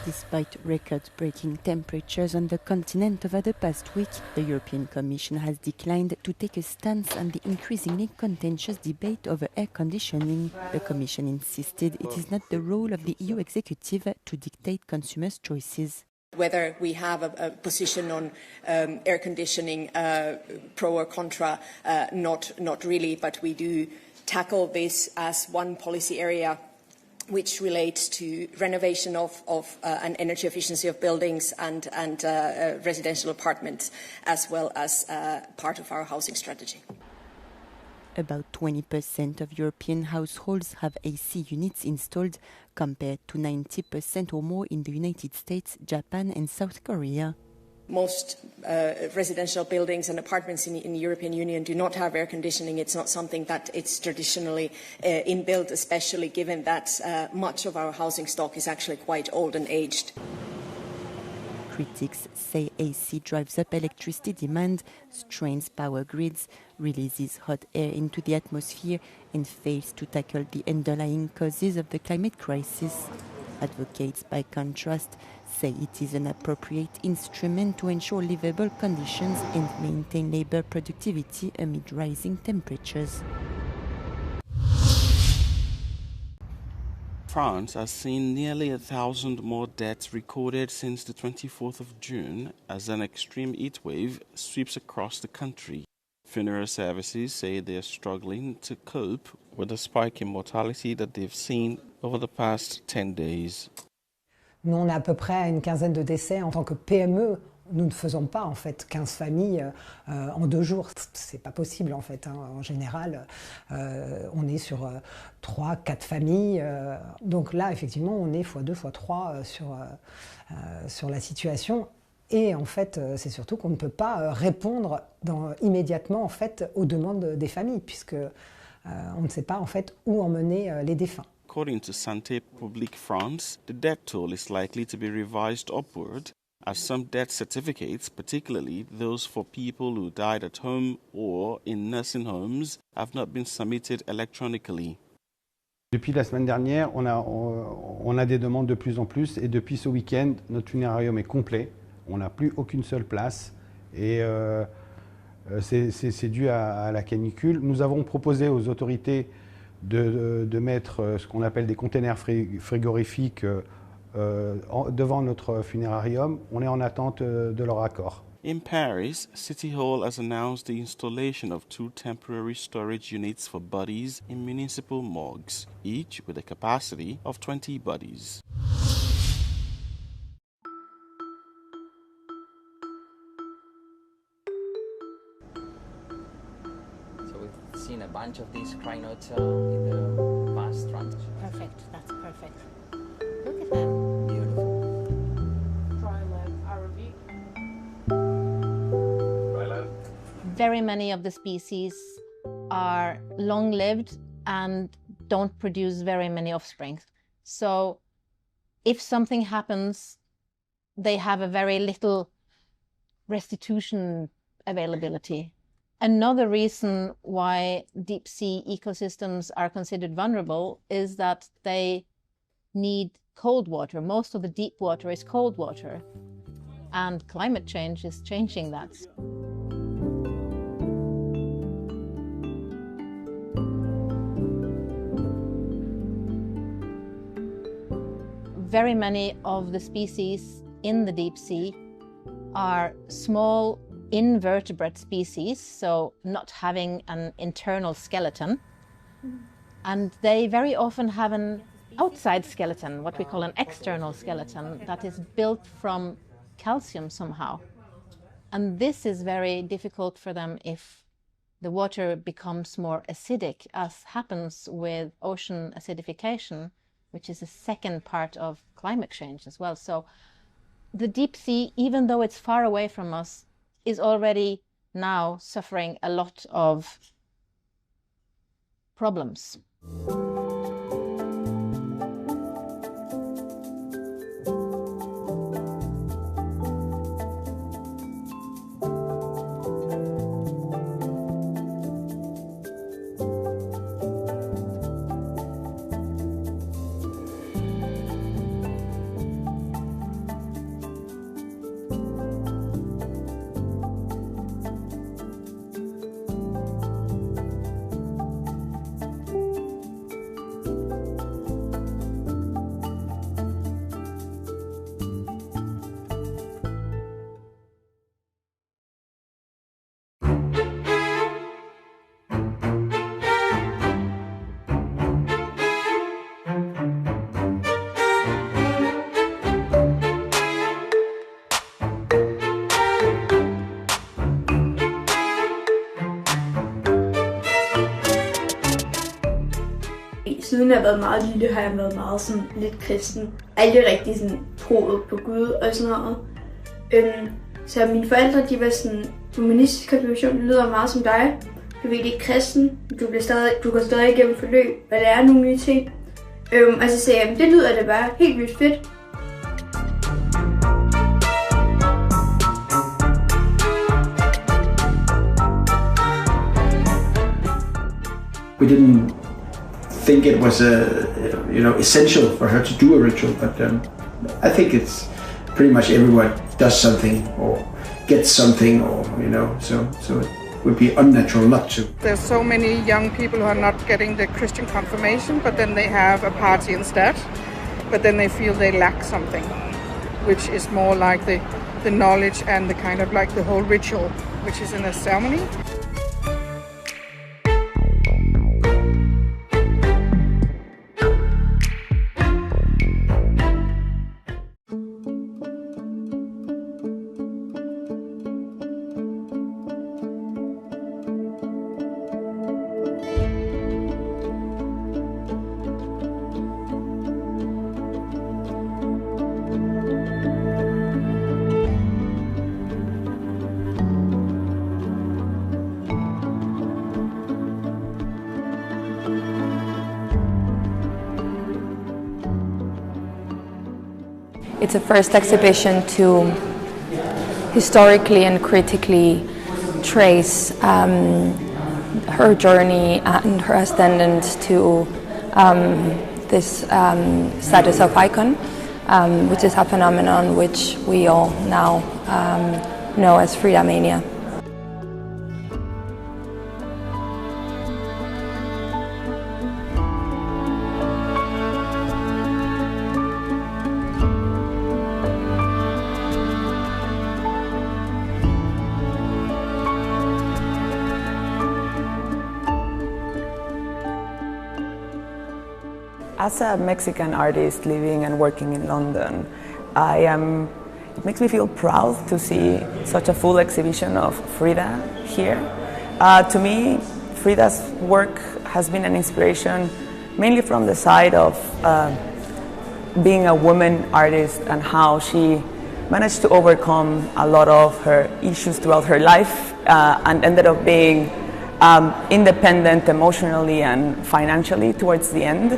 Despite record-breaking temperatures on the continent over the past week, the European Commission has declined to take a stance on the increasingly contentious debate over air conditioning. The Commission insisted it is not the role of the EU executive to dictate consumers' choices. Whether we have a position on air conditioning, pro or contra, not really, but we do tackle this as one policy area which relates to renovation of and energy efficiency of buildings and residential apartments, as well as part of our housing strategy. About 20% of European households have AC units installed, compared to 90% or more in the United States, Japan and South Korea. Most residential buildings and apartments in the European Union do not have air conditioning. It's not something that it's traditionally inbuilt, especially given that much of our housing stock is actually quite old and aged. Critics say AC drives up electricity demand, strains power grids, releases hot air into the atmosphere, and fails to tackle the underlying causes of the climate crisis. Advocates, by contrast, say it is an appropriate instrument to ensure livable conditions and maintain labour productivity amid rising temperatures. France has seen nearly 1,000 more deaths recorded since the 24th of June as an extreme heatwave sweeps across the country. Funeral services say they are struggling to cope with the spike in mortality that they've seen over the past 10 days. Nous, on a à peu près une quinzaine de décès en tant que PME. Nous ne faisons pas en fait 15 familles en 2 jours. C'est pas possible en fait. En général, on est sur 3-4 familles. Donc là, effectivement, on est x2, x3 sur la situation. Et en fait, c'est surtout qu'on ne peut pas répondre immédiatement en fait aux demandes des familles, puisque on ne sait pas en fait où emmener les défunts. According to Santé Publique France, the death toll is likely to be revised upward as some death certificates, particularly those for people who died at home or in nursing homes, have not been submitted electronically. Depuis la semaine dernière, on a des demandes de plus en plus, et depuis ce week-end, notre funérarium est complet. On n'a plus aucune seule place, et c'est dû à la canicule. Nous avons proposé aux autorités de mettre ce qu'on appelle des containers frigorifiques devant notre funérarium. On est en attente de leur accord. In Paris, City Hall has announced the installation of 2 temporary storage units for bodies in municipal morgues, each with a capacity of 20 bodies. Seen a bunch of these cry notes in the past run. Perfect, that's perfect. Look at them. Beautiful. Very many of the species are long-lived and don't produce very many offspring. So if something happens, they have a very little restitution availability. Another reason why deep sea ecosystems are considered vulnerable is that they need cold water. Most of the deep water is cold water, and climate change is changing that. Very many of the species in the deep sea are small invertebrate species, so not having an internal skeleton. And they very often have an outside skeleton, what we call an external skeleton, that is built from calcium somehow. And this is very difficult for them if the water becomes more acidic, as happens with ocean acidification, which is a second part of climate change as well. So the deep sea, even though it's far away from us, is already now suffering a lot of problems. siden jeg har været meget lille, har jeg været meget sådan lidt kristen. Aldrig rigtig sådan troet på Gud og sådan noget. Så mine forældre, de var sådan, humanistisk konfirmation, det lyder meget som dig. Du er ikke kristen, du går stadig igennem forløb og lærer nogle nye ting. Og så sagde jeg, det lyder da bare helt vildt fedt. We didn't think it was essential for her to do a ritual, but I think it's pretty much everyone does something or gets something, or so it would be unnatural not to. There's so many young people who are not getting the Christian confirmation, but then they have a party instead, but then they feel they lack something, which is more like the knowledge and the kind of like the whole ritual, which is in a ceremony. It's a first exhibition to historically and critically trace her journey and her ascendant to this status of icon, which is a phenomenon which we all now know as Frida Mania. As a Mexican artist living and working in London, it makes me feel proud to see such a full exhibition of Frida here. To me, Frida's work has been an inspiration mainly from the side of being a woman artist and how she managed to overcome a lot of her issues throughout her life and ended up being independent emotionally and financially towards the end.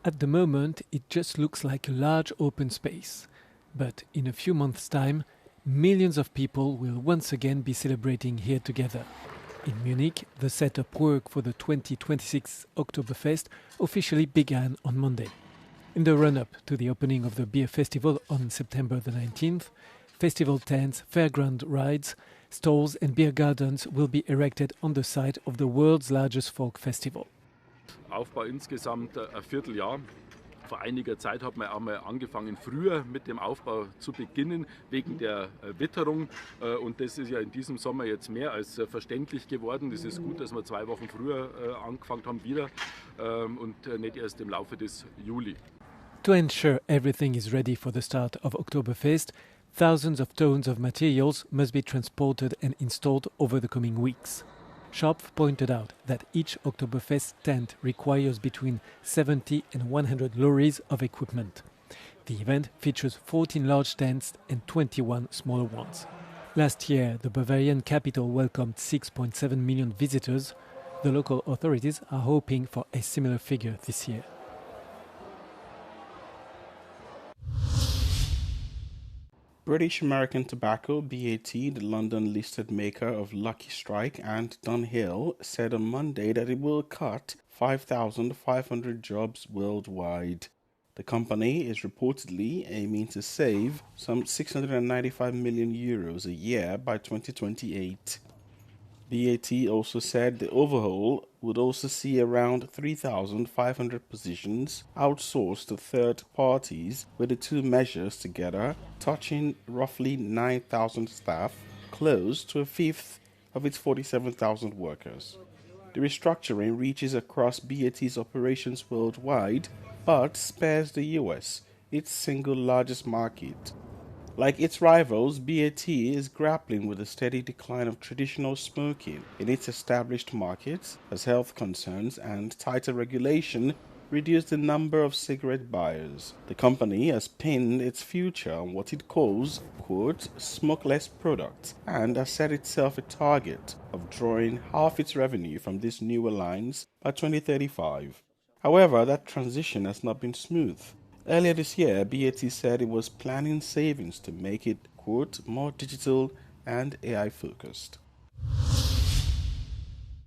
At the moment, it just looks like a large open space. But in a few months' time, millions of people will once again be celebrating here together. In Munich, the setup work for the 2026 Oktoberfest officially began on Monday. In the run-up to the opening of the beer festival on September the 19th, festival tents, fairground rides, stalls and beer gardens will be erected on the site of the world's largest folk festival. Aufbau insgesamt ein Vierteljahr. Vor einiger Zeit hat man auch mal angefangen, früher mit dem Aufbau zu beginnen, wegen der Witterung. Und das ist ja in diesem Sommer jetzt mehr als verständlich geworden. Das ist gut, dass wir 2 Wochen früher angefangen haben wieder und nicht erst im Laufe des Juli. To ensure everything is ready for the start of Oktoberfest, thousands of tons of materials must be transported and installed over the coming weeks. Schopf pointed out that each Oktoberfest tent requires between 70 and 100 lorries of equipment. The event features 14 large tents and 21 smaller ones. Last year, the Bavarian capital welcomed 6.7 million visitors. The local authorities are hoping for a similar figure this year. British American Tobacco, BAT, the London-listed maker of Lucky Strike and Dunhill, said on Monday that it will cut 5,500 jobs worldwide. The company is reportedly aiming to save some €695 million a year by 2028. BAT also said the overhaul would also see around 3,500 positions outsourced to third parties, with the two measures together touching roughly 9,000 staff, close to a fifth of its 47,000 workers. The restructuring reaches across BAT's operations worldwide, but spares the US, its single largest market. Like its rivals, BAT is grappling with a steady decline of traditional smoking in its established markets as health concerns and tighter regulation reduce the number of cigarette buyers. The company has pinned its future on what it calls, quote, smokeless products, and has set itself a target of drawing half its revenue from these newer lines by 2035. However, that transition has not been smooth. Earlier this year, BAT said it was planning savings to make it, quote, more digital and AI-focused.